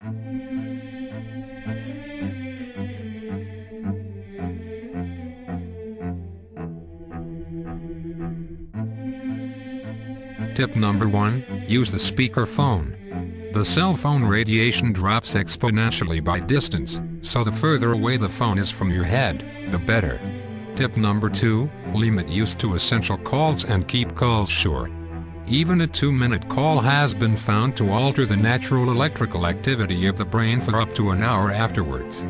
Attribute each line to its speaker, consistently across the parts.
Speaker 1: Tip number 1, use the speakerphone. The cell phone radiation drops exponentially by distance, so the further away the phone is from your head, the better. Tip number 2, limit use to essential calls and keep calls short. Even a 2-minute call has been found to alter the natural electrical activity of the brain for up to an hour afterwards.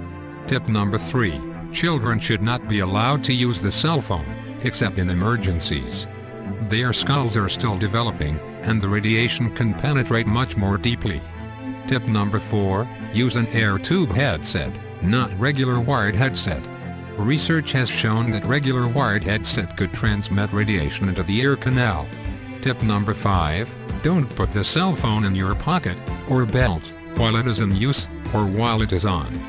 Speaker 1: Tip number 3, children should not be allowed to use the cell phone, except in emergencies. Their skulls are still developing, and the radiation can penetrate much more deeply. Tip number 4, use an air tube headset, not regular wired headset. Research has shown that regular wired headset could transmit radiation into the ear canal. Tip number 5, don't put the cell phone in your pocket, or belt, while it is in use, or while it is on.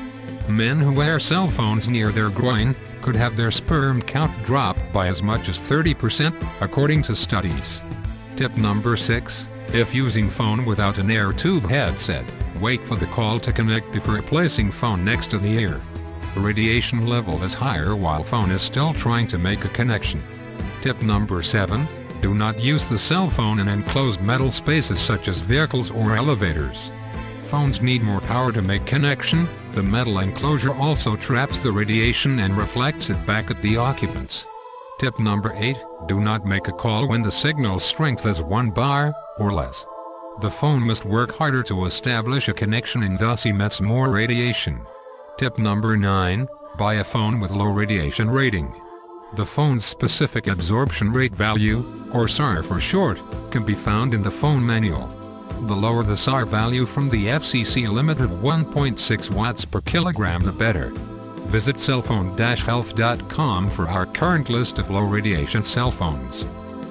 Speaker 1: Men who wear cell phones near their groin could have their sperm count drop by as much as 30%, according to studies. Tip number 6, if using phone without an air tube headset, wait for the call to connect before placing phone next to the ear. Radiation level is higher while phone is still trying to make a connection. Tip number 7, do not use the cell phone in enclosed metal spaces such as vehicles or elevators. Phones need more power to make connection. The metal enclosure also traps the radiation and reflects it back at the occupants. Tip number 8, do not make a call when the signal strength is 1 bar or less. The phone must work harder to establish a connection and thus emits more radiation. Tip number 9, buy a phone with low radiation rating. The phone's specific absorption rate value, or SAR for short, can be found in the phone manual. The lower the SAR value from the FCC limit of 1.6 watts per kilogram, the better. Visit cellphone-health.com for our current list of low radiation cell phones.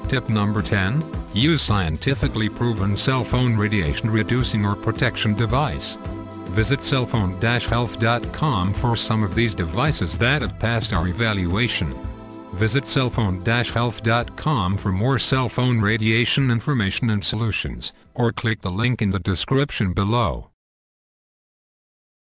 Speaker 1: Tip number 10, use scientifically proven cell phone radiation reducing or protection device. Visit cellphone-health.com for some of these devices that have passed our evaluation. Visit cellphone-health.com for more cell phone radiation information and solutions, or click the link in the description below.